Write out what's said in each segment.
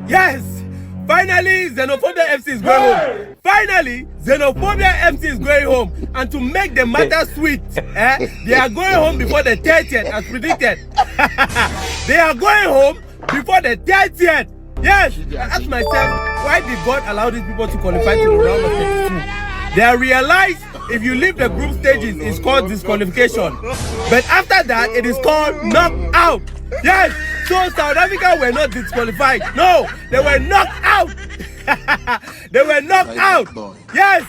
Yes! Finally, Xenophobia FC is going home. Finally, Xenophobia FC is going home. And to make the matter sweet, they are going home before the 30th, as predicted. They are going home before the 30th. Yes! I asked myself, why did God allow these people to qualify to the round of 32? They realized if you leave the group stages, it's called disqualification. But after that, it is called knockout. Yes! So South Africa were not disqualified. No, they were knocked out. They were knocked out. Yes.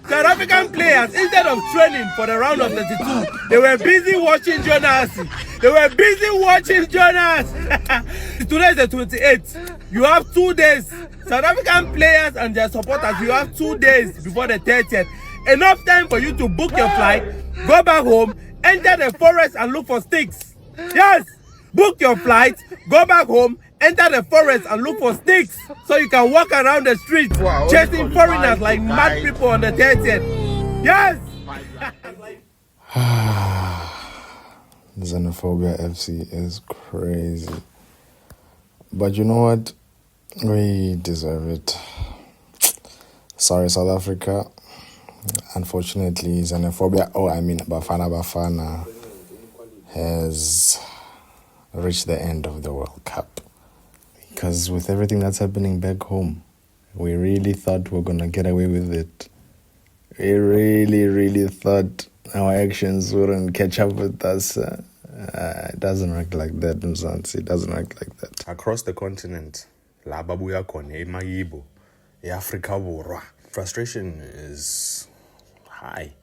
South African players, instead of training for the round of 32, they were busy watching Jonas. They were busy watching Jonas. Today is the 28th. You have 2 days. South African players and their supporters, you have 2 days before the 30th. Enough time for you to book your flight, go back home, enter the forest and look for sticks. Yes. Book your flight, go back home, enter the forest and look for sticks so you can walk around the streets chasing foreigners like mad people on the 30th. Yes! Xenophobia FC is crazy. But you know what? We deserve it. Sorry, South Africa. Unfortunately, Xenophobia, Bafana has reach the end of the World Cup. Because with everything that's happening back home, we really thought we were going to get away with it. We really thought our actions wouldn't catch up with us. It doesn't work like that, Mzansi. It doesn't work like that. Across the continent, la babuya khona emayibo, eAfrika borwa, frustration is high.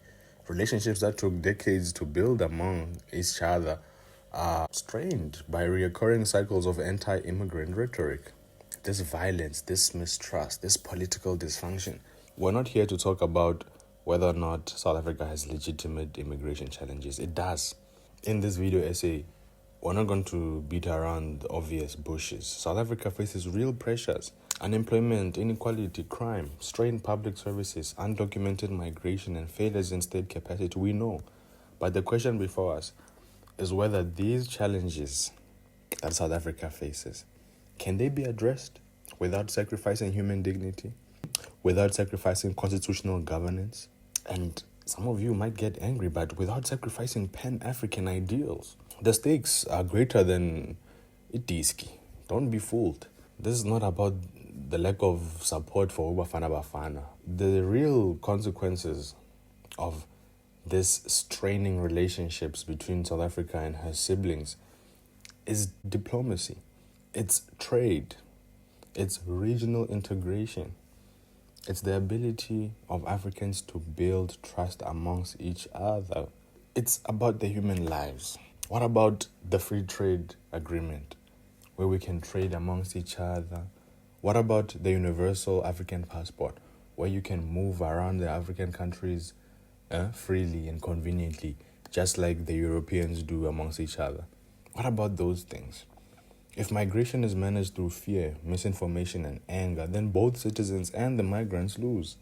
Relationships that took decades to build among each other are strained by recurring cycles of anti-immigrant rhetoric. This violence, this mistrust, this political dysfunction. We're not here to talk about whether or not South Africa has legitimate immigration challenges. It does. In this video essay, we're not going to beat around the obvious bushes. South Africa faces real pressures: unemployment, inequality, crime, strained public services, undocumented migration, and failures in state capacity. We know. But the question before us is whether these challenges that South Africa faces, can they be addressed without sacrificing human dignity, without sacrificing constitutional governance, and some of you might get angry, but without sacrificing Pan-African ideals? The stakes are greater than Itiski. Don't be fooled. This is not about the lack of support for Bafana Bafana. The real consequences of this straining relationships between South Africa and her siblings is diplomacy, it's trade, it's regional integration, it's the ability of Africans to build trust amongst each other. It's about the human lives. What about the free trade agreement where we can trade amongst each other? What about the universal African passport where you can move around the African countries freely and conveniently, just like the Europeans do amongst each other? What about those things? If migration is managed through fear, misinformation, and anger, then both citizens and the migrants lose.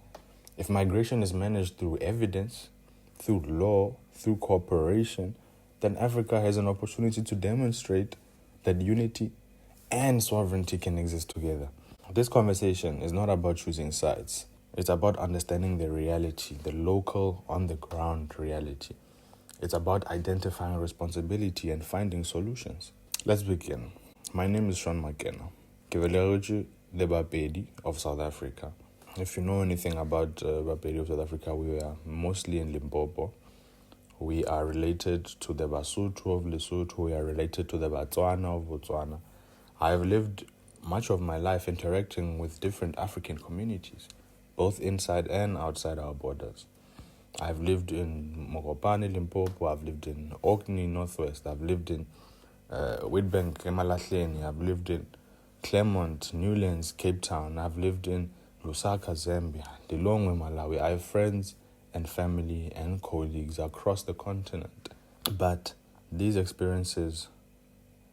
If migration is managed through evidence, through law, through cooperation, then Africa has an opportunity to demonstrate that unity and sovereignty can exist together. This conversation is not about choosing sides. It's about understanding the reality, the local, on-the-ground reality. It's about identifying responsibility and finding solutions. Let's begin. My name is Sean Makena, Kiveleruchi, the Bapedi of South Africa. If you know anything about Bapedi of South Africa, we are mostly in Limpopo. We are related to the Basotho of Lesotho. We are related to the Batswana of Botswana. I have lived much of my life interacting with different African communities, both inside and outside our borders. I've lived in Mokopane, Limpopo. I've lived in Orkney, Northwest. I've lived in Witbank, Emalahleni. I've lived in Claremont, Newlands, Cape Town. I've lived in Lusaka, Zambia, Lilongwe, Malawi. I have friends and family and colleagues across the continent. But these experiences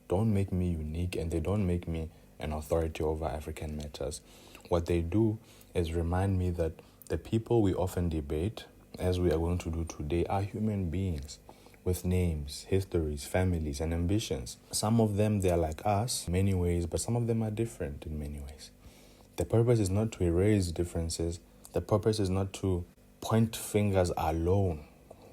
don't make me unique, and they don't make me an authority over African matters. What they do is remind me that the people we often debate, as we are going to do today, are human beings with names, histories, families, and ambitions. Some of them, they are like us in many ways, but some of them are different in many ways. The purpose is not to erase differences. The purpose is not to point fingers alone.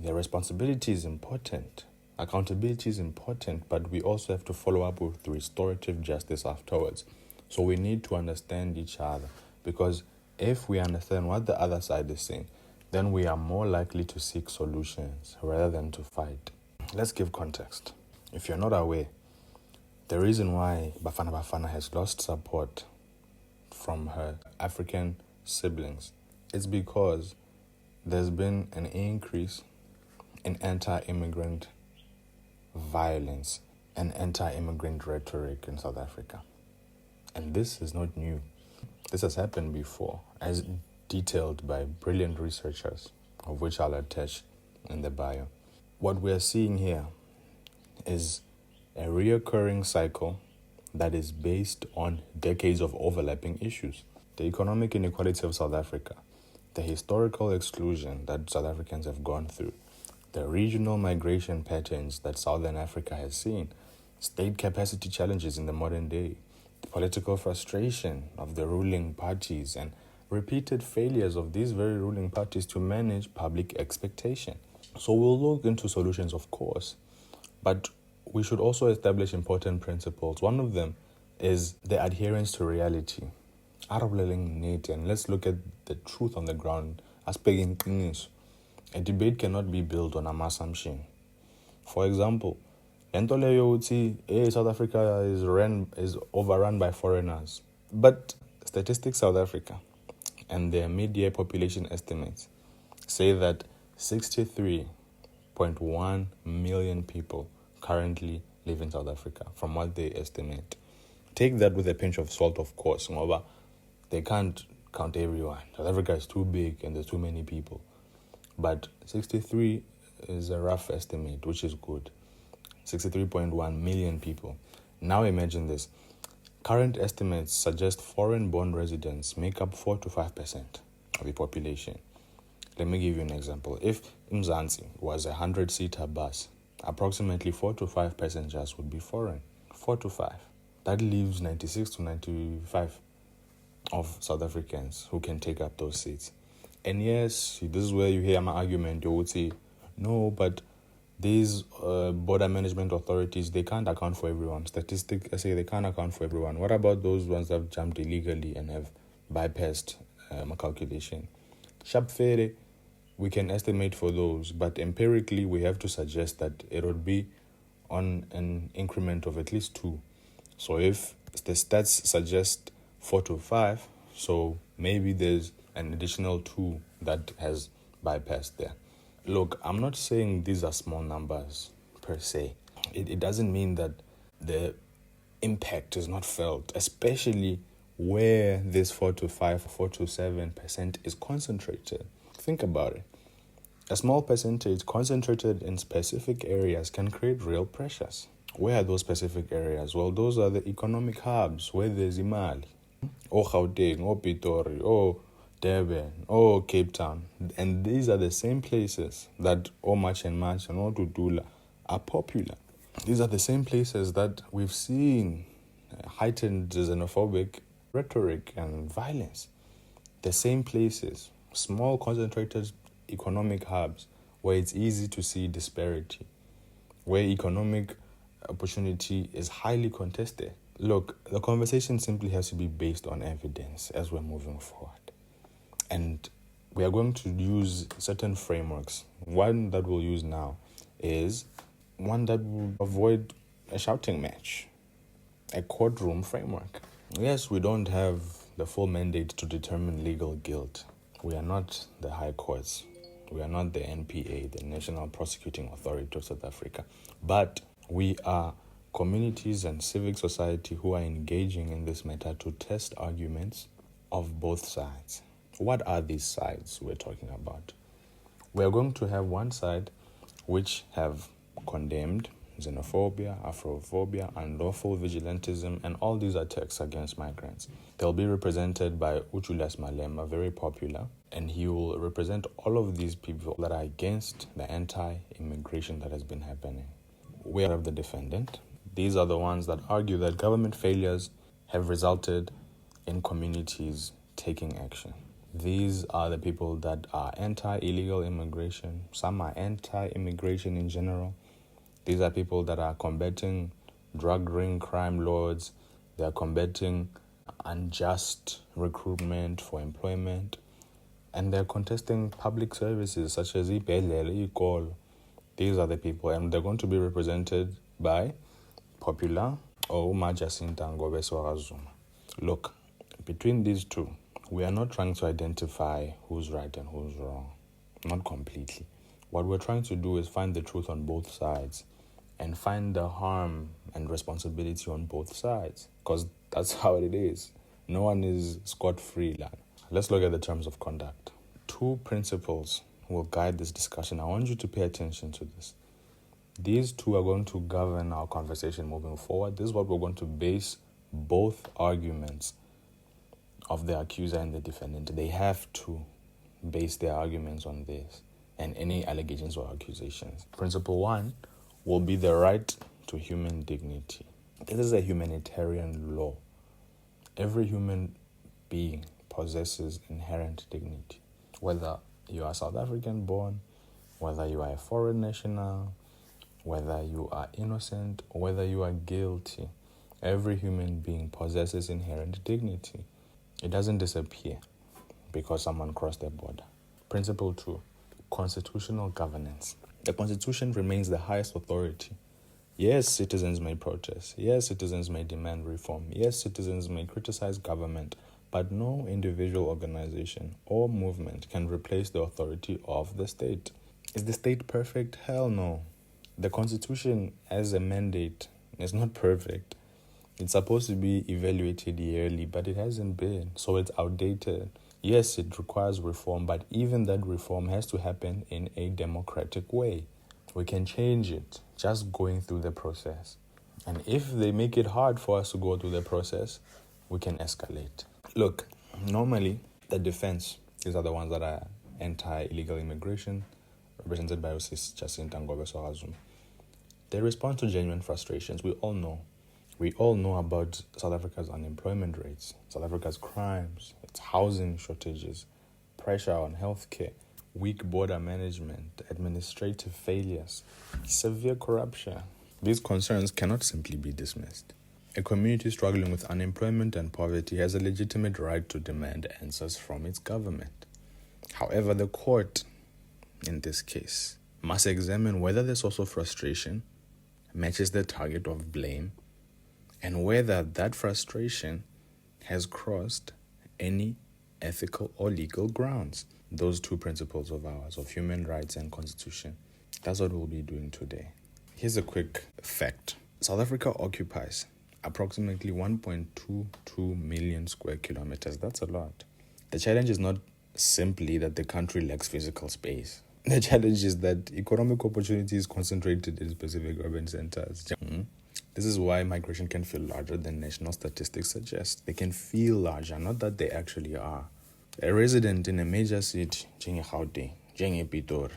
The responsibility is important. Accountability is important, but we also have to follow up with restorative justice afterwards. So we need to understand each other, because if we understand what the other side is saying, then we are more likely to seek solutions rather than to fight. Let's give context. If you're not aware, the reason why Bafana Bafana has lost support from her African siblings is because there's been an increase in anti-immigrant violence and anti-immigrant rhetoric in South Africa. And this is not new. This has happened before, as detailed by brilliant researchers, of which I'll attach in the bio. What we're seeing here is a reoccurring cycle that is based on decades of overlapping issues. The economic inequality of South Africa, the historical exclusion that South Africans have gone through, the regional migration patterns that Southern Africa has seen, state capacity challenges in the modern day, the political frustration of the ruling parties, and repeated failures of these very ruling parties to manage public expectation. So we'll look into solutions, of course, but we should also establish important principles. One of them is the adherence to reality. And let's look at the truth on the ground. A debate cannot be built on an assumption. For example, South Africa is overrun by foreigners. But Statistics South Africa and their mid-year population estimates say that 63.1 million people currently live in South Africa, from what they estimate. Take that with a pinch of salt, of course. They can't count everyone. South Africa is too big and there's too many people. But 63 is a rough estimate, which is good. 63.1 million people. Now imagine this. Current estimates suggest foreign-born residents make up 4 to 5% of the population. Let me give you an example. If Mzansi was a 100-seater bus, approximately 4 to 5 passengers would be foreign. 4 to 5. That leaves 96 to 95 of South Africans who can take up those seats. And yes, this is where you hear my argument. You would say, no, but these border management authorities, they can't account for everyone. Statistics say they can't account for everyone. What about those ones that have jumped illegally and have bypassed my calculation? Sharp Fere, we can estimate for those, but empirically we have to suggest that it would be on an increment of at least 2. So if the stats suggest 4 to 5, so maybe there's an additional 2 that has bypassed there. Look, I'm not saying these are small numbers per se. It doesn't mean that the impact is not felt, especially where this 4 to 5, 4 to 7% is concentrated. Think about it. A small percentage concentrated in specific areas can create real pressures. Where are those specific areas? Well, those are the economic hubs where there's Imali, or Gauteng, or Pitori, or Durban, or Cape Town. And these are the same places that March and Dudula are popular. These are the same places that we've seen heightened xenophobic rhetoric and violence. The same places, small concentrated economic hubs where it's easy to see disparity, where economic opportunity is highly contested. Look, the conversation simply has to be based on evidence as we're moving forward. And we are going to use certain frameworks. One that we'll use now is one that will avoid a shouting match, a courtroom framework. Yes, we don't have the full mandate to determine legal guilt. We are not the high courts. We are not the NPA, the National Prosecuting Authority of South Africa. But we are communities and civic society who are engaging in this matter to test arguments of both sides. What are these sides we're talking about? We're going to have one side which have condemned xenophobia, Afrophobia, unlawful vigilantism, and all these attacks against migrants. They'll be represented by Julius Malema, very popular, and he will represent all of these people that are against the anti-immigration that has been happening. We are the defendant. These are the ones that argue that government failures have resulted in communities taking action. These are the people that are anti-illegal immigration. Some are anti-immigration in general. These are people that are combating drug ring crime lords. They are combating unjust recruitment for employment. And they're contesting public services such as ibhedlela, ikolo. These are the people, and they're going to be represented by Popular or Jacinta Ngobeswa Zuma. Look, between these two, we are not trying to identify who's right and who's wrong. Not completely. What we're trying to do is find the truth on both sides and find the harm and responsibility on both sides, because that's how it is. No one is scot-free. Let's look at the terms of conduct. 2 principles will guide this discussion. I want you to pay attention to this. These 2 are going to govern our conversation moving forward. This is what we're going to base both arguments of the accuser and the defendant. They have to base their arguments on this and any allegations or accusations. Principle 1 will be the right to human dignity. This is a humanitarian law. Every human being possesses inherent dignity. Whether you are South African born, whether you are a foreign national, whether you are innocent, or whether you are guilty, every human being possesses inherent dignity. It doesn't disappear because someone crossed their border. Principle 2, constitutional governance. The Constitution remains the highest authority. Yes, citizens may protest. Yes, citizens may demand reform. Yes, citizens may criticize government. But no individual organization or movement can replace the authority of the state. Is the state perfect? Hell no. The Constitution as a mandate is not perfect. It's supposed to be evaluated yearly, but it hasn't been, so it's outdated. Yes, it requires reform, but even that reform has to happen in a democratic way. We can change it just going through the process. And if they make it hard for us to go through the process, we can escalate. Look, normally the defense, these are the ones that are anti-illegal immigration, represented by Jacinta Ngobeswa Zuma. They respond to genuine frustrations. We all know about South Africa's unemployment rates, South Africa's crimes, its housing shortages, pressure on healthcare, weak border management, administrative failures, severe corruption. These concerns cannot simply be dismissed. A community struggling with unemployment and poverty has a legitimate right to demand answers from its government. However, the court, in this case, must examine whether the source of frustration matches the target of blame and whether that frustration has crossed any ethical or legal grounds. Those 2 principles of ours, of human rights and constitution, that's what we'll be doing today. Here's a quick fact. South Africa occupies approximately 1.22 million square kilometers. That's a lot. The challenge is not simply that the country lacks physical space. The challenge is that economic opportunity is concentrated in specific urban centers. This is why migration can feel larger than national statistics suggest. They can feel larger, not that they actually are. A resident in a major city, Gauteng, Pitori,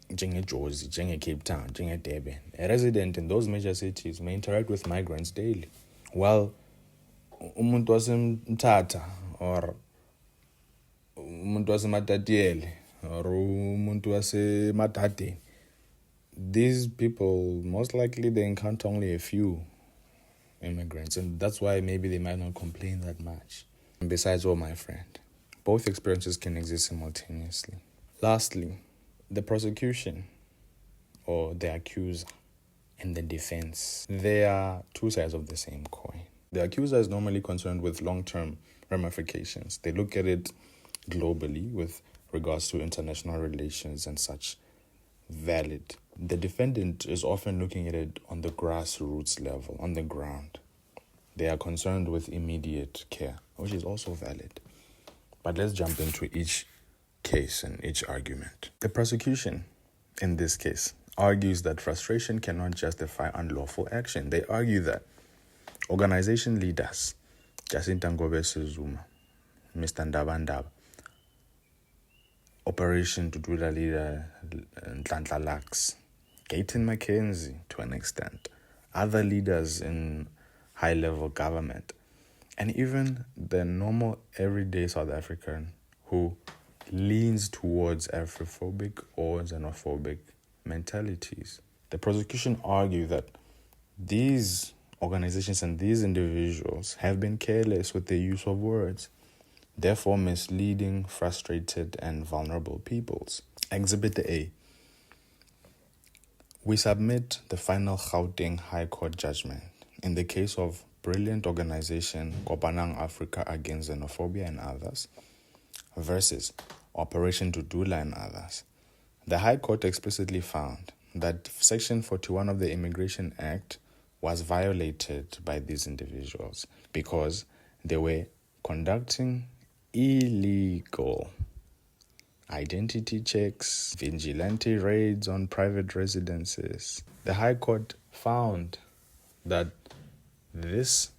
Jozi, Cape Town, Durban, a resident in those major cities may interact with migrants daily, while umuntu waseMthatha or umuntu waseMatatiele or umuntu waseMathateni, these people, most likely they encounter only a few immigrants, and that's why maybe they might not complain that much. And besides, my friend, both experiences can exist simultaneously. Lastly, the prosecution or the accuser and the defense, they are 2 sides of the same coin. The accuser is normally concerned with long-term ramifications. They look at it globally with regards to international relations and such. Valid. The defendant is often looking at it on the grassroots level, on the ground. They are concerned with immediate care, which is also valid. But let's jump into each case and each argument. The prosecution, in this case, argues that frustration cannot justify unlawful action. They argue that organization leaders, Jacinta Ngobese Zuma, Mr. Ndaba, Operation Tutula leader Nhlanhla Lux, Gayton McKenzie to an extent, other leaders in high-level government, and even the normal everyday South African who leans towards Afrophobic or xenophobic mentalities. The prosecution argue that these organizations and these individuals have been careless with the use of words, therefore misleading frustrated and vulnerable peoples. Exhibit A. We submit the final Gauteng High Court judgment in the case of brilliant organization Kopanang Africa Against Xenophobia and Others versus Operation Tutula and Others. The High Court explicitly found that Section 41 of the Immigration Act was violated by these individuals because they were conducting illegal identity checks, vigilante raids on private residences. The High Court found that this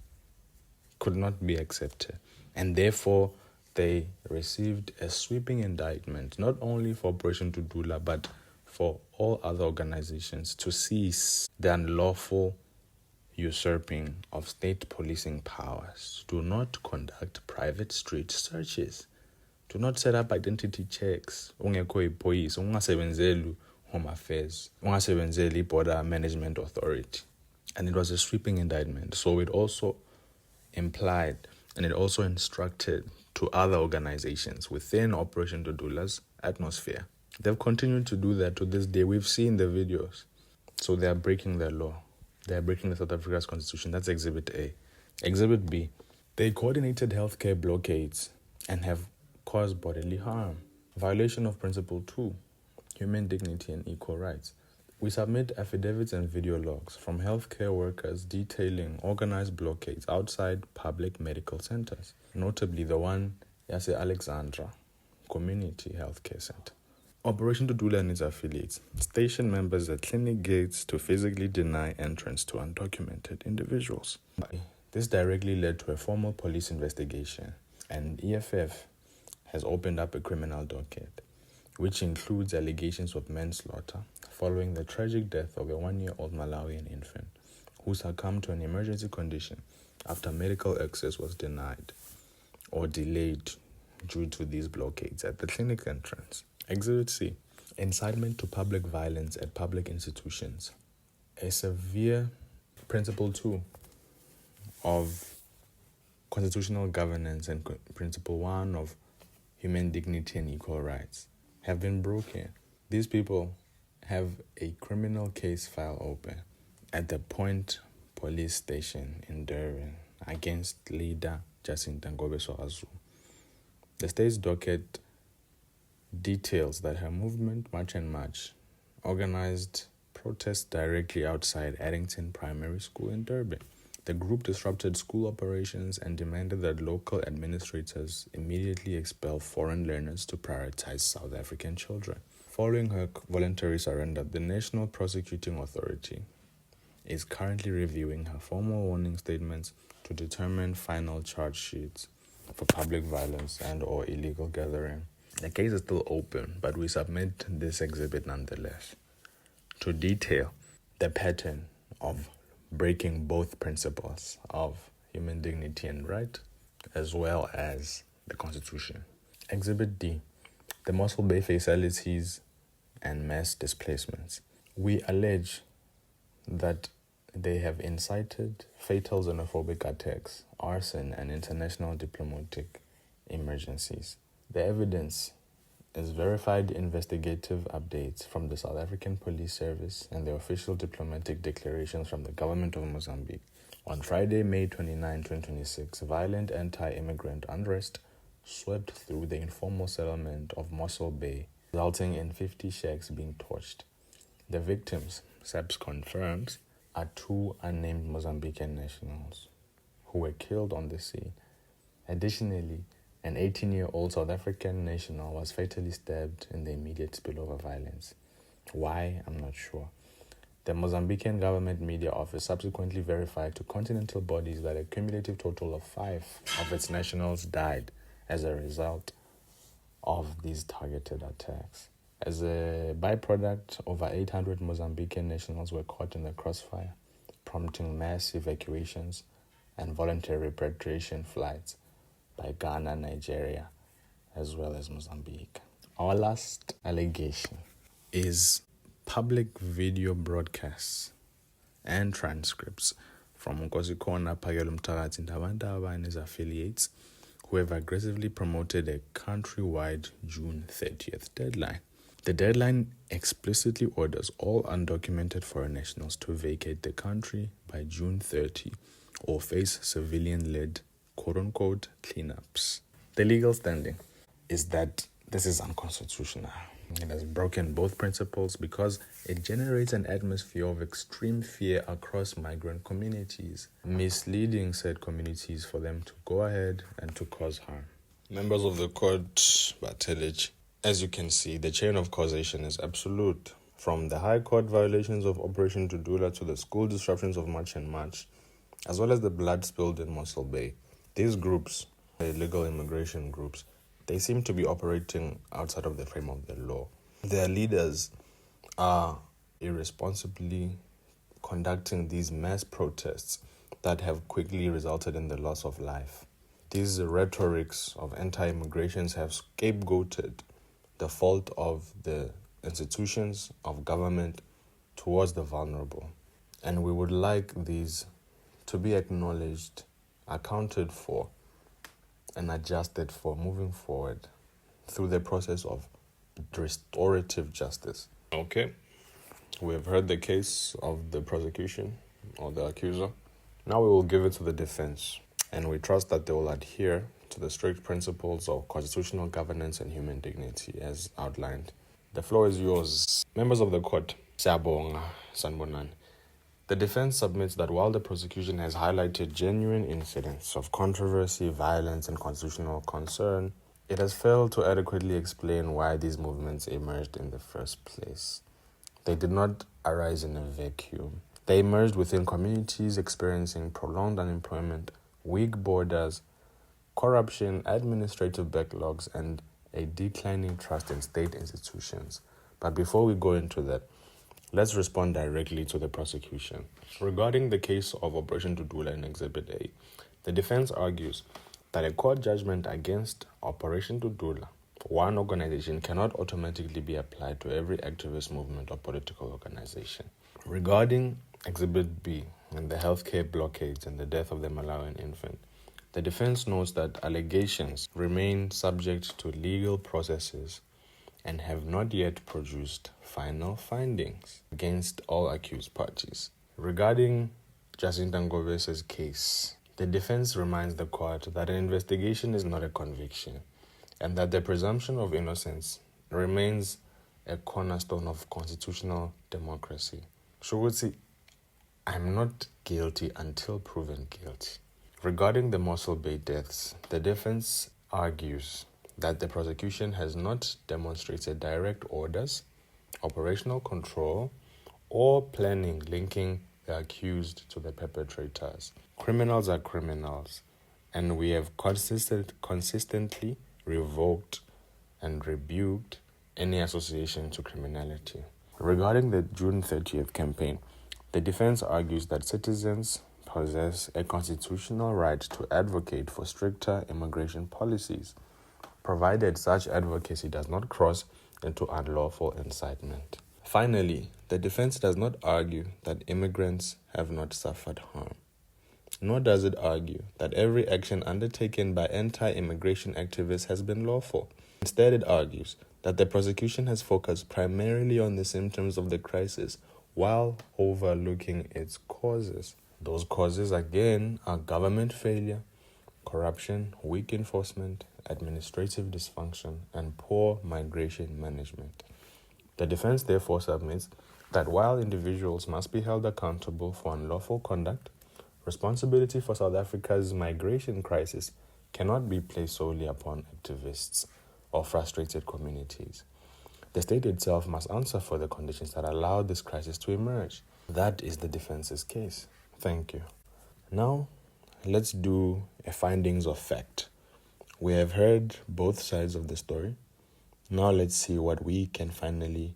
could not be accepted, and therefore they received a sweeping indictment, not only for Operation Tutula, but for all other organizations to cease the unlawful usurping of state policing powers. Do not conduct private street searches. Do not set up identity checks. Ungekho ipolice, ungasebenzeli Home Affairs, ungasebenzeli Border Management Authority. And it was a sweeping indictment. So it also implied and it also instructed to other organizations within Operation Tutula's atmosphere. They've continued to do that to this day. We've seen the videos. So they are breaking the law. They are breaking the South Africa's constitution. That's Exhibit A. Exhibit B. They coordinated healthcare blockades and have caused bodily harm. Violation of Principle 2, human dignity and equal rights. We submit affidavits and video logs from healthcare workers detailing organized blockades outside public medical centers, notably the one Yase Alexandra Community Healthcare Center. Operation Tutula and its affiliates station members at clinic gates to physically deny entrance to undocumented individuals. This directly led to a formal police investigation, and EFF has opened up a criminal docket, which includes allegations of manslaughter following the tragic death of a 1-year-old Malawian infant who succumbed to an emergency condition after medical access was denied or delayed due to these blockades at the clinic entrance. Exhibit C. Incitement to public violence at public institutions. A severe Principle 2 of constitutional governance and Principle 1 of human dignity and equal rights have been broken. These people have a criminal case file open at the Point Police Station in Durban against leader Jacinta Ngobese. The state's docket details that her movement, March and March, organized protests directly outside Addington Primary School in Durban. The group disrupted school operations and demanded that local administrators immediately expel foreign learners to prioritize South African children. Following her voluntary surrender, the National Prosecuting Authority is currently reviewing her formal warning statements to determine final charge sheets for public violence and or illegal gathering. The case is still open, but we submit this exhibit nonetheless to detail the pattern of breaking both principles of human dignity and right, as well as the Constitution. Exhibit D. The Mossel Bay fatalities and mass displacements. We allege that they have incited fatal xenophobic attacks, arson, and international diplomatic emergencies. The evidence is verified investigative updates from the South African Police Service and the official diplomatic declarations from the government of Mozambique. On Friday, May 29, 2026, violent anti-immigrant unrest swept through the informal settlement of Mossel Bay, resulting in 50 shacks being torched. The victims, SAPS confirms, are 2 unnamed Mozambican nationals who were killed on the scene. Additionally, an 18-year-old South African national was fatally stabbed in the immediate spillover violence. Why? I'm not sure. The Mozambican government media office subsequently verified to continental bodies that a cumulative total of 5 of its nationals died as a result of these targeted attacks. As a byproduct, over 800 Mozambican nationals were caught in the crossfire, prompting mass evacuations and voluntary repatriation flights by Ghana, Nigeria, as well as Mozambique. Our last allegation is public video broadcasts and transcripts from Nkosikona Phakela Mthakathi Ntabantaba and his affiliates who have aggressively promoted a countrywide June 30th deadline. The deadline explicitly orders all undocumented foreign nationals to vacate the country by June 30 or face civilian-led quote-unquote cleanups. The legal standing is that this is unconstitutional. It has broken both principles because it generates an atmosphere of extreme fear across migrant communities, misleading said communities for them to go ahead and to cause harm. Members of the court, Batelich, as you can see, the chain of causation is absolute. From the High Court violations of Operation Tudula to the school disruptions of March and March, as well as the blood spilled in Mossel Bay. These groups, the illegal immigration groups, they seem to be operating outside of the frame of the law. Their leaders are irresponsibly conducting these mass protests that have quickly resulted in the loss of life. These rhetorics of anti-immigrations have scapegoated the fault of the institutions of government towards the vulnerable. And we would like these to be acknowledged, accounted for, and adjusted for moving forward through the process of restorative justice. Okay, we have heard the case of the prosecution or the accuser. Now we will give it to the defense, and we trust that they will adhere to the strict principles of constitutional governance and human dignity as outlined. The floor is yours. Members of the court, Siyabonga Sanibonani. The defense submits that while the prosecution has highlighted genuine incidents of controversy, violence, and constitutional concern, it has failed to adequately explain why these movements emerged in the first place. They did not arise in a vacuum. They emerged within communities experiencing prolonged unemployment, weak borders, corruption, administrative backlogs, and a declining trust in state institutions. But before we go into that, let's respond directly to the prosecution. Regarding the case of Operation Tudula in Exhibit A, the defense argues that a court judgment against Operation Tudula, one organization, cannot automatically be applied to every activist movement or political organization. Regarding Exhibit B and the healthcare blockades and the death of the Malawian infant, the defense notes that allegations remain subject to legal processes and have not yet produced final findings against all accused parties. Regarding Jacinta Ngovese's case, the defense reminds the court that an investigation is not a conviction and that the presumption of innocence remains a cornerstone of constitutional democracy. Shuguti, I'm not guilty until proven guilty. Regarding the Mossel Bay deaths, the defense argues that the prosecution has not demonstrated direct orders, operational control, or planning linking the accused to the perpetrators. Criminals are criminals, and we have consistently revoked and rebuked any association to criminality. Regarding the June 30th campaign, the defense argues that citizens possess a constitutional right to advocate for stricter immigration policies, provided such advocacy does not cross into unlawful incitement. Finally, the defense does not argue that immigrants have not suffered harm, nor does it argue that every action undertaken by anti-immigration activists has been lawful. Instead, it argues that the prosecution has focused primarily on the symptoms of the crisis while overlooking its causes. Those causes, again, are government failure, corruption, weak enforcement, administrative dysfunction, and poor migration management. The defense therefore submits that while individuals must be held accountable for unlawful conduct, responsibility for South Africa's migration crisis cannot be placed solely upon activists or frustrated communities. The state itself must answer for the conditions that allowed this crisis to emerge. That is the defense's case. Thank you. Now, let's do a findings of fact. We have heard both sides of the story. Now let's see what we can finally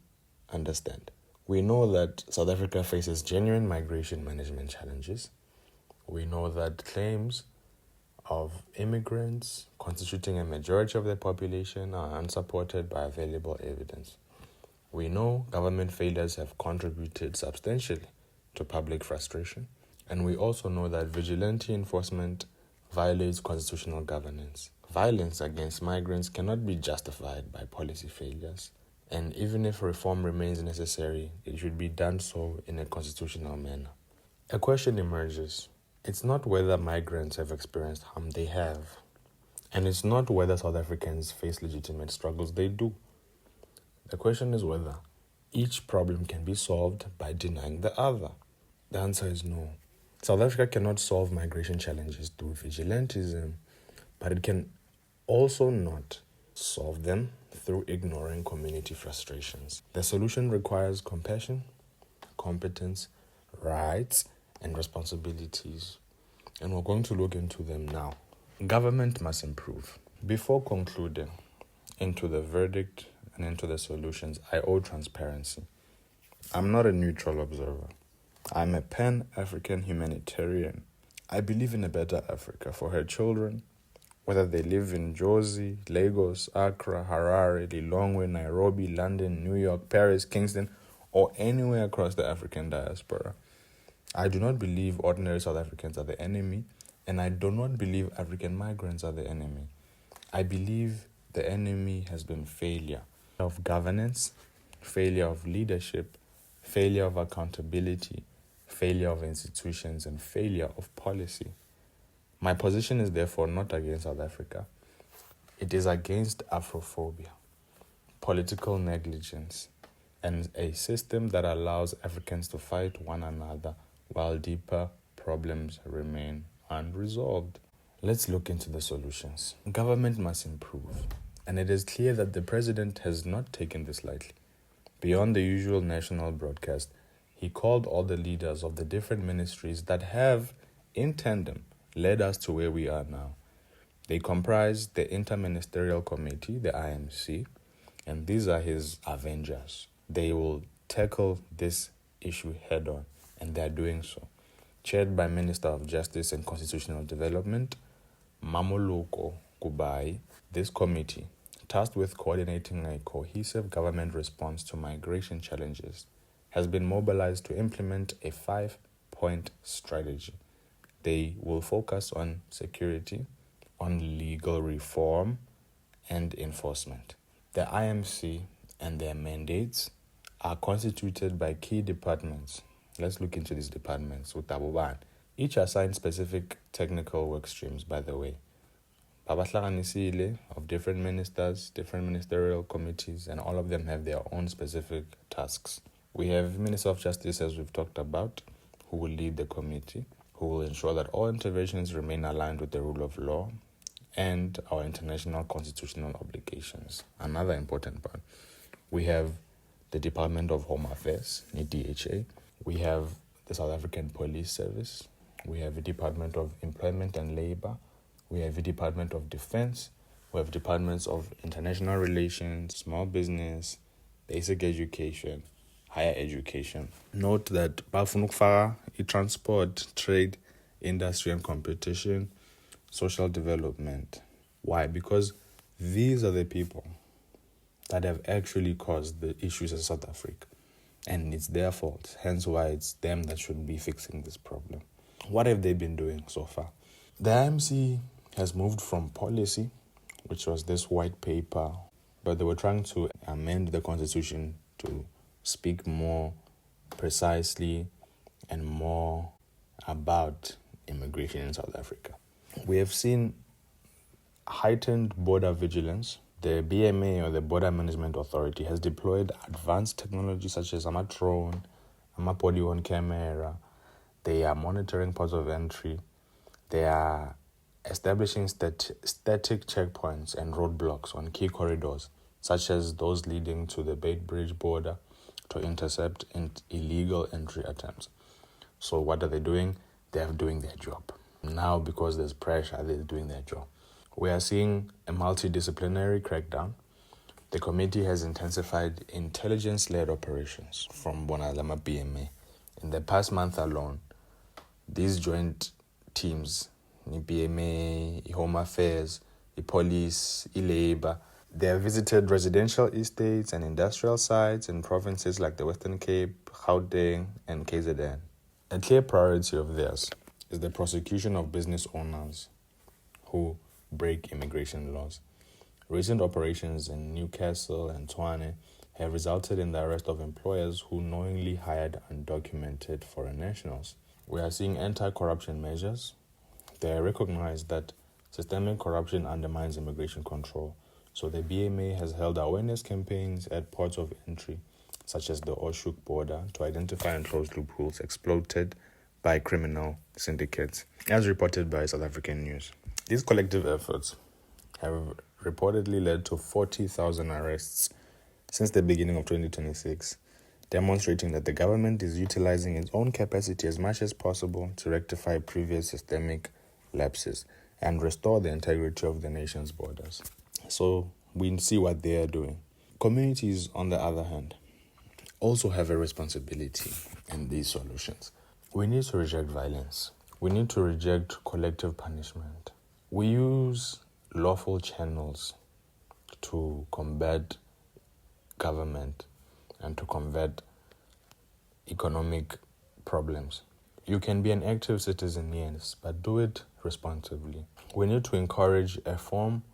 understand. We know that South Africa faces genuine migration management challenges. We know that claims of immigrants constituting a majority of the population are unsupported by available evidence. We know government failures have contributed substantially to public frustration. And we also know that vigilante enforcement violates constitutional governance. Violence against migrants cannot be justified by policy failures. And even if reform remains necessary, it should be done so in a constitutional manner. A question emerges. It's not whether migrants have experienced harm, they have. And it's not whether South Africans face legitimate struggles, they do. The question is whether each problem can be solved by denying the other. The answer is no. South Africa cannot solve migration challenges through vigilantism, but it can also not solve them through ignoring community frustrations. The solution requires compassion, competence, rights, and responsibilities. And we're going to look into them now. Government must improve. Before concluding into the verdict and into the solutions, I owe transparency. I'm not a neutral observer. I'm a pan-African humanitarian. I believe in a better Africa for her children, whether they live in Jozi, Lagos, Accra, Harare, Lilongwe, Nairobi, London, New York, Paris, Kingston, or anywhere across the African diaspora. I do not believe ordinary South Africans are the enemy, and I do not believe African migrants are the enemy. I believe the enemy has been failure of governance, failure of leadership, failure of accountability, failure of institutions, and failure of policy. My position is therefore not against South Africa. It is against Afrophobia, political negligence, and a system that allows Africans to fight one another while deeper problems remain unresolved. Let's look into the solutions. Government must improve, and it is clear that the president has not taken this lightly. Beyond the usual national broadcast, he called all the leaders of the different ministries that have, in tandem, led us to where we are now. They comprise the Interministerial Committee, the IMC, and these are his avengers. They will tackle this issue head on, and they are doing so. Chaired by Minister of Justice and Constitutional Development, Mamoloko Kubai, this committee, tasked with coordinating a cohesive government response to migration challenges, has been mobilized to implement a 5-point strategy. They will focus on security, on legal reform, and enforcement. The IMC and their mandates are constituted by key departments. Let's look into these departments with Tabuban. Each assigned specific technical work streams, by the way. Babahlanganisile of different ministers, different ministerial committees, and all of them have their own specific tasks. We have Minister of Justice, as we've talked about, who will lead the committee, who will ensure that all interventions remain aligned with the rule of law and our international constitutional obligations. Another important part. We have the Department of Home Affairs, DHA. We have the South African Police Service. We have the Department of Employment and Labor. We have the Department of Defense. We have departments of international relations, small business, basic education, higher education. Note that Bafunukfara, transport, trade, industry and competition, social development. Why? Because these are the people that have actually caused the issues in South Africa. And it's their fault. Hence why it's them that should be fixing this problem. What have they been doing so far? The IMC has moved from policy, which was this white paper, but they were trying to amend the constitution to speak more precisely and more about immigration in South Africa. We have seen heightened border vigilance. The BMA, or the Border Management Authority, has deployed advanced technology such as a drone, a body-worn camera. They are monitoring ports of entry. They are establishing static checkpoints and roadblocks on key corridors, such as those leading to the Beitbridge border, to intercept illegal entry attempts. So what are they doing? They are doing their job. Now, because there's pressure, they're doing their job. We are seeing a multidisciplinary crackdown. The committee has intensified intelligence-led operations from Bonalama BMA. In the past month alone, these joint teams, BMA, Home Affairs, the police, labor, they have visited residential estates and industrial sites in provinces like the Western Cape, Gauteng, and KZN. A clear priority of theirs is the prosecution of business owners who break immigration laws. Recent operations in Newcastle and Tshwane have resulted in the arrest of employers who knowingly hired undocumented foreign nationals. We are seeing anti-corruption measures. They recognize that systemic corruption undermines immigration control. So the BMA has held awareness campaigns at ports of entry, such as the Oshuk border, to identify and close loopholes exploited by criminal syndicates, as reported by South African News. These collective efforts have reportedly led to 40,000 arrests since the beginning of 2026, demonstrating that the government is utilizing its own capacity as much as possible to rectify previous systemic lapses and restore the integrity of the nation's borders. So we see what they are doing. Communities, on the other hand, also have a responsibility in these solutions. We need to reject violence. We need to reject collective punishment. We use lawful channels to combat government and to combat economic problems. You can be an active citizen, yes, but do it responsibly. We need to encourage a form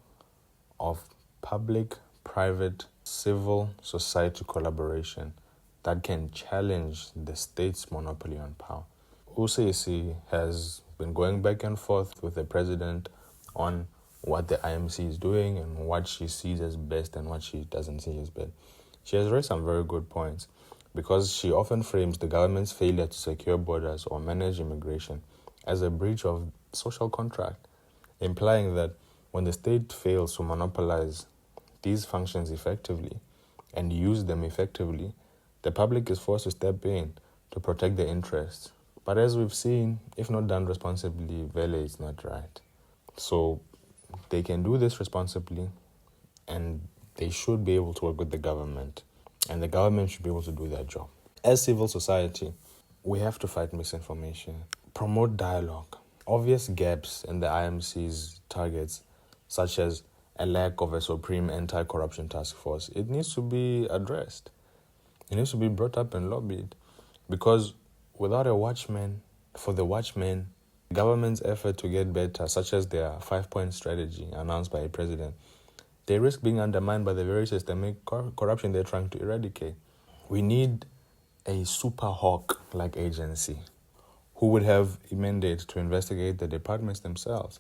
of public, private, civil society collaboration that can challenge the state's monopoly on power. UCC has been going back and forth with the president on what the IMC is doing and what she sees as best and what she doesn't see as best. She has raised some very good points because she often frames the government's failure to secure borders or manage immigration as a breach of social contract, implying that when the state fails to monopolize these functions effectively and use them effectively, the public is forced to step in to protect their interests. But as we've seen, if not done responsibly, Vele is not right. So they can do this responsibly, and they should be able to work with the government, and the government should be able to do their job. As civil society, we have to fight misinformation, promote dialogue. Obvious gaps in the IMC's targets, such as a lack of a supreme anti-corruption task force, it needs to be addressed. It needs to be brought up and lobbied, because without a watchman, for the watchmen, government's effort to get better, such as their 5-point strategy announced by a president, they risk being undermined by the very systemic corruption they're trying to eradicate. We need a super hawk-like agency who would have a mandate to investigate the departments themselves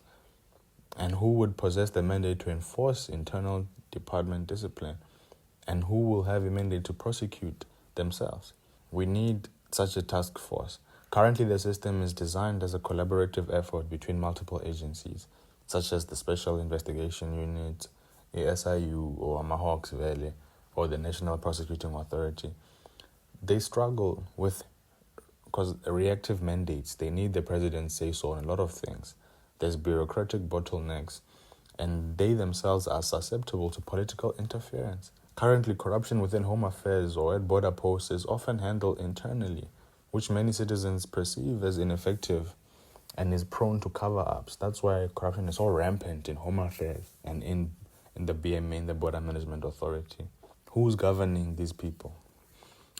and who would possess the mandate to enforce internal department discipline and who will have a mandate to prosecute themselves. We need such a task force. Currently, the system is designed as a collaborative effort between multiple agencies, such as the Special Investigation Unit, the SIU, or Mahawks Valley, or the National Prosecuting Authority. They struggle with reactive mandates. They need the president's say-so on a lot of things. There's bureaucratic bottlenecks, and they themselves are susceptible to political interference. Currently, corruption within Home Affairs or at border posts is often handled internally, which many citizens perceive as ineffective and is prone to cover-ups. That's why corruption is so rampant in Home Affairs and in the BMA, in the Border Management Authority. Who's governing these people?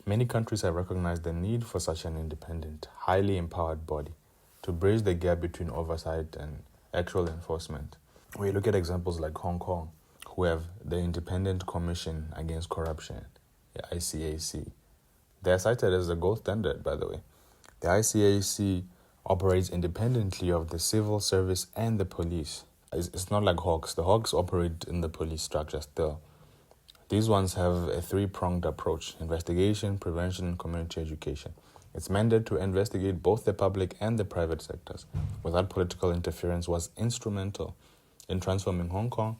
Many countries have recognized the need for such an independent, highly empowered body to bridge the gap between oversight and actual enforcement. We look at examples like Hong Kong, who have the Independent Commission Against Corruption, the ICAC. They are cited as the gold standard, by the way. The ICAC operates independently of the civil service and the police. It's not like Hawks. The Hawks operate in the police structure still. These ones have a three-pronged approach: investigation, prevention, and community education. Its mandate to investigate both the public and the private sectors without political interference was instrumental in transforming Hong Kong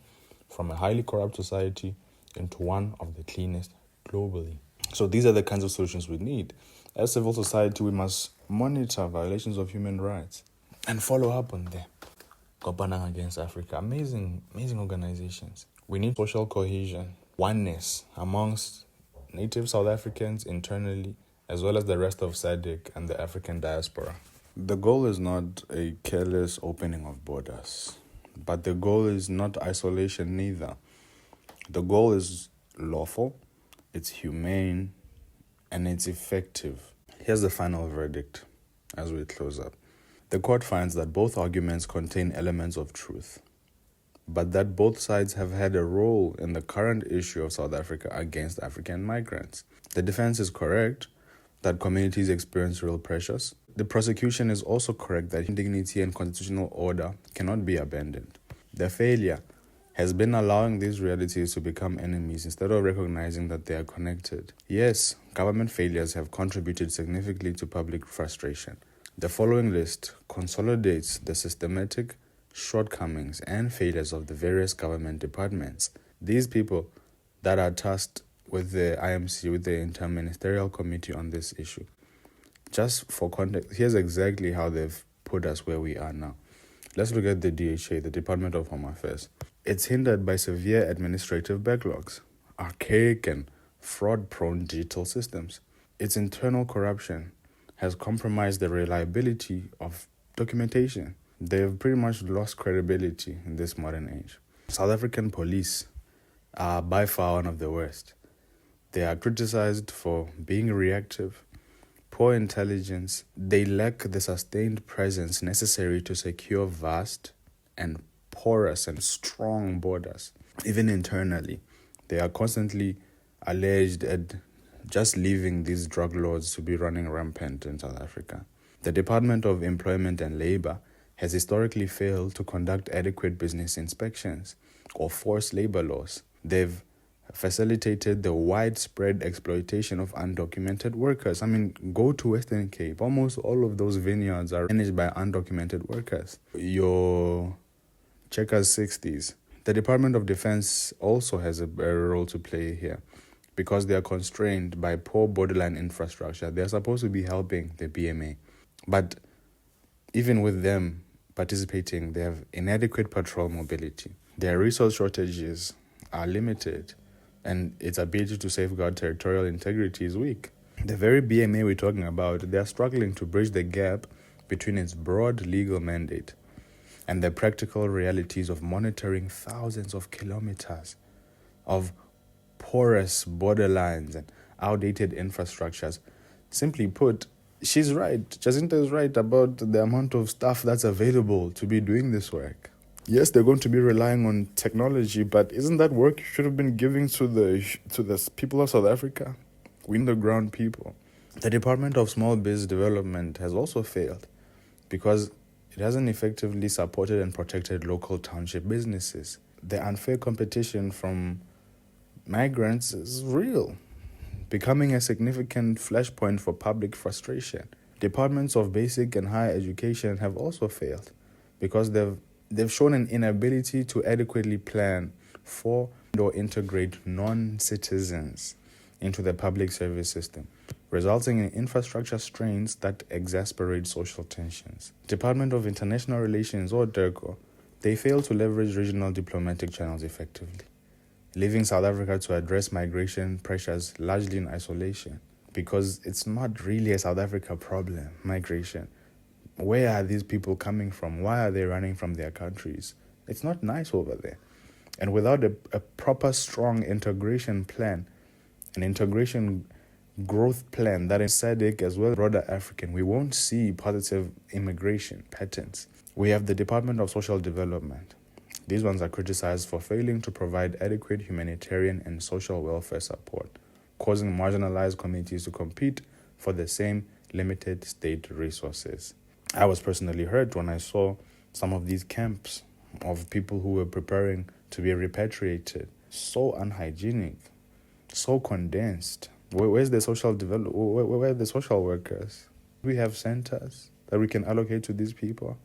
from a highly corrupt society into one of the cleanest globally. So these are the kinds of solutions we need. As civil society, we must monitor violations of human rights and follow up on them. Kopanang Against Africa, amazing organizations. We need social cohesion, oneness amongst native South Africans internally, as well as the rest of SADC and the African diaspora. The goal is not a careless opening of borders, but the goal is not isolation neither. The goal is lawful, it's humane, and it's effective. Here's the final verdict as we close up. The court finds that both arguments contain elements of truth, but that both sides have had a role in the current issue of South Africa against African migrants. The defense is correct that communities experience real pressures. The prosecution is also correct that dignity and constitutional order cannot be abandoned. The failure has been allowing these realities to become enemies instead of recognizing that they are connected. Yes, government failures have contributed significantly to public frustration. The following list consolidates the systematic shortcomings and failures of the various government departments. These people that are tasked with the IMC, with the Interministerial Committee on this issue. Just for context, here's exactly how they've put us where we are now. Let's look at the DHA, the Department of Home Affairs. It's hindered by severe administrative backlogs, archaic and fraud-prone digital systems. Its internal corruption has compromised the reliability of documentation. They've pretty much lost credibility in this modern age. South African police are by far one of the worst. They are criticized for being reactive, poor intelligence. They lack the sustained presence necessary to secure vast and porous and strong borders. Even internally, they are constantly alleged at just leaving these drug lords to be running rampant in South Africa. The Department of Employment and Labor has historically failed to conduct adequate business inspections or forced labor laws. They've facilitated the widespread exploitation of undocumented workers. I mean, go to Western Cape. Almost all of those vineyards are managed by undocumented workers. Your Checkers 60s. The Department of Defense also has a role to play here because they are constrained by poor borderline infrastructure. They're supposed to be helping the BMA. But even with them participating, they have inadequate patrol mobility. Their resource shortages are limited, and its ability to safeguard territorial integrity is weak. The very BMA we're talking about, they are struggling to bridge the gap between its broad legal mandate and the practical realities of monitoring thousands of kilometers of porous borderlines and outdated infrastructures. Simply put, she's right. Jacinta is right about the amount of staff that's available to be doing this work. Yes, they're going to be relying on technology, but isn't that work you should have been giving to the people of South Africa? We the ground people. The Department of Small Biz Development has also failed because it hasn't effectively supported and protected local township businesses. The unfair competition from migrants is real, becoming a significant flashpoint for public frustration. Departments of basic and higher education have also failed because they've shown an inability to adequately plan for or integrate non-citizens into the public service system, resulting in infrastructure strains that exasperate social tensions. Department of International Relations, or DIRCO, they fail to leverage regional diplomatic channels effectively, leaving South Africa to address migration pressures largely in isolation, because it's not really a South Africa problem, migration. Where are these people coming from? Why are they running from their countries? It's not nice over there. And without a proper, strong integration plan, an integration growth plan that is SADC as well as broader African, we won't see positive immigration patterns. We have the Department of Social Development. These ones are criticized for failing to provide adequate humanitarian and social welfare support, causing marginalized communities to compete for the same limited state resources. I was personally hurt when I saw some of these camps of people who were preparing to be repatriated. So unhygienic, so condensed. Where's the social where are the social workers? We have centers that we can allocate to these people.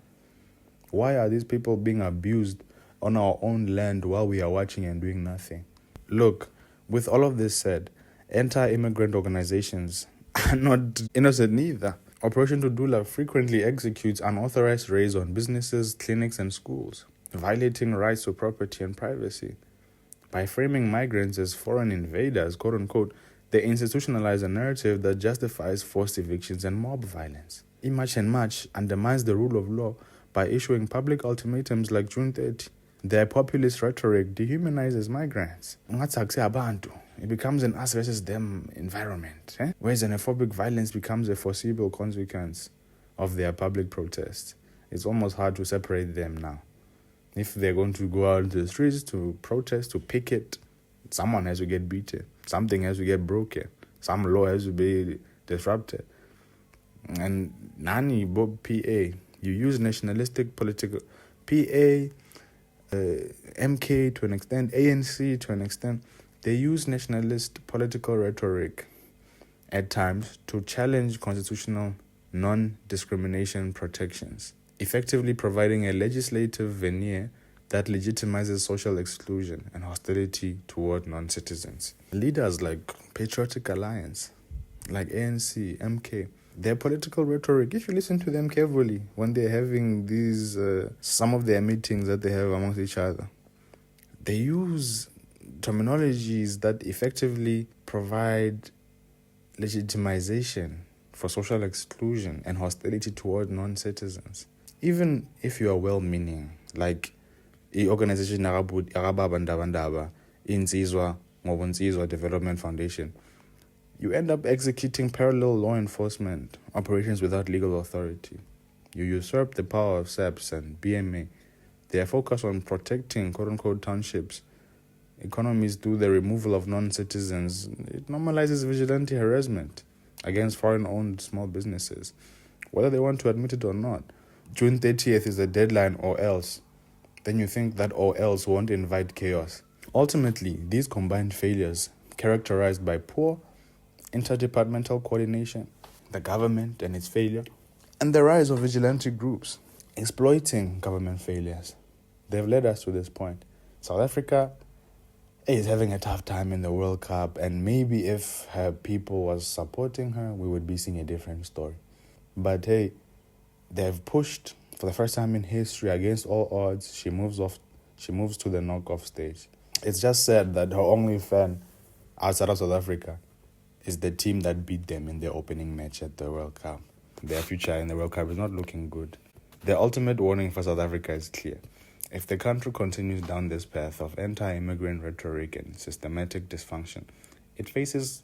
Why are these people being abused on our own land while we are watching and doing nothing? Look, with all of this said, Anti-immigrant organizations are not innocent neither. Operation Tudula frequently executes unauthorized raids on businesses, clinics, and schools, violating rights to property and privacy. By framing migrants as foreign invaders, quote unquote, they institutionalize a narrative that justifies forced evictions and mob violence. Imach and March undermines the rule of law by issuing public ultimatums like June 30. Their populist rhetoric dehumanizes migrants. It becomes an us versus them environment, where xenophobic violence becomes a foreseeable consequence of their public protests. It's almost hard to separate them now. If they're going to go out into the streets to protest, to picket, someone has to get beaten. Something has to get broken. Some law has to be disrupted. And Nani, Bob PA, you use nationalistic political... PA, MK to an extent, ANC to an extent, they use nationalist political rhetoric at times to challenge constitutional non-discrimination protections, effectively providing a legislative veneer that legitimizes social exclusion and hostility toward non-citizens. Leaders like Patriotic Alliance, like ANC, MK, their political rhetoric, if you listen to them carefully when they're having these, some of their meetings that they have amongst each other, they use terminologies that effectively provide legitimization for social exclusion and hostility toward non-citizens. Even if you are well-meaning, like i-organization Insizwa Ngobonsizwa Development Foundation, you end up executing parallel law enforcement operations without legal authority. You usurp the power of SAPS and BMA. They are focused on protecting quote-unquote townships, economies through the removal of non-citizens. It normalizes vigilante harassment against foreign-owned small businesses, whether they want to admit it or not. June 30th is the deadline or else. Then you think that or else won't invite chaos. Ultimately, these combined failures, characterized by poor interdepartmental coordination, the government and its failure, and the rise of vigilante groups exploiting government failures, they've led us to this point. South Africa is having a tough time in the World Cup, and maybe if her people was supporting her, we would be seeing a different story. But hey, they've pushed for the first time in history against all odds. She moves to the knockoff stage. It's just sad that her only fan outside of South Africa is the team that beat them in their opening match at the World Cup. Their future in the World Cup is not looking good. The ultimate warning for South Africa is clear. If the country continues down this path of anti-immigrant rhetoric and systematic dysfunction, it faces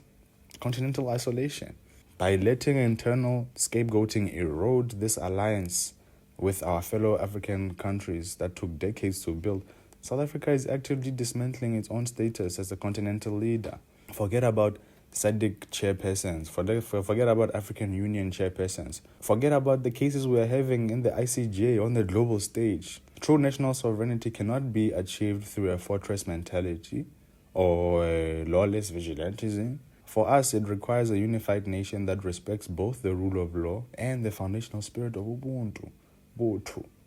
continental isolation. By letting internal scapegoating erode this alliance with our fellow African countries that took decades to build, South Africa is actively dismantling its own status as a continental leader. Forget about SADC chairpersons, forget about African Union chairpersons, forget about the cases we are having in the ICJ on the global stage. True national sovereignty cannot be achieved through a fortress mentality or a lawless vigilantism. For us, it requires a unified nation that respects both the rule of law and the foundational spirit of Ubuntu.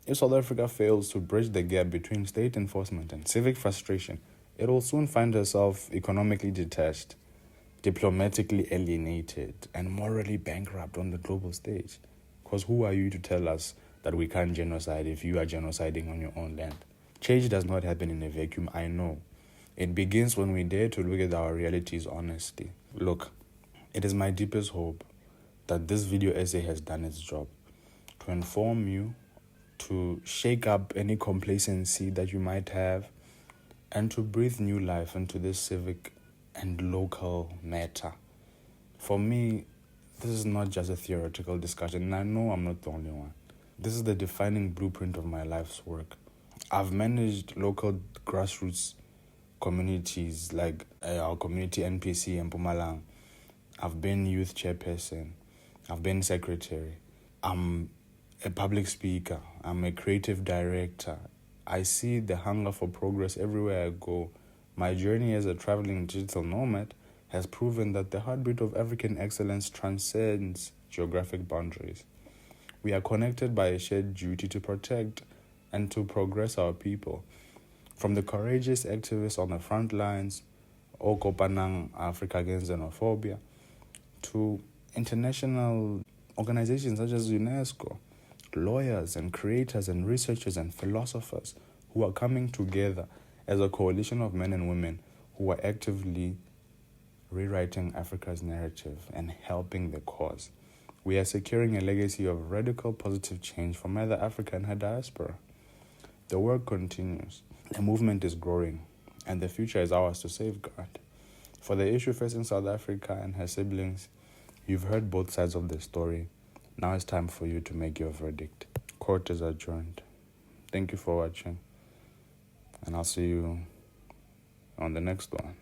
If South Africa fails to bridge the gap between state enforcement and civic frustration, it will soon find herself economically detached, diplomatically alienated, and morally bankrupt on the global stage. Because who are you to tell us that we can't genocide if you are genociding on your own land? Change does not happen in a vacuum, I know. It begins when we dare to look at our realities honestly. Look, it is my deepest hope that this video essay has done its job to inform you, to shake up any complacency that you might have, and to breathe new life into this civic and local matter. For me, this is not just a theoretical discussion, and I know I'm not the only one. This is the defining blueprint of my life's work. I've managed local grassroots communities like our community NPC in Mpumalanga. I've been youth chairperson. I've been secretary. I'm a public speaker. I'm a creative director. I see the hunger for progress everywhere I go. My journey as a traveling digital nomad has proven that the heartbeat of African excellence transcends geographic boundaries. We are connected by a shared duty to protect and to progress our people. From the courageous activists on the front lines Okopanang Africa Against Xenophobia, to international organizations such as UNESCO, lawyers and creators and researchers and philosophers who are coming together as a coalition of men and women who are actively rewriting Africa's narrative and helping the cause. We are securing a legacy of radical positive change for Mother Africa and her diaspora. The work continues, the movement is growing, and the future is ours to safeguard. For the issue facing South Africa and her siblings, you've heard both sides of the story. Now it's time for you to make your verdict. Court is adjourned. Thank you for watching, and I'll see you on the next one.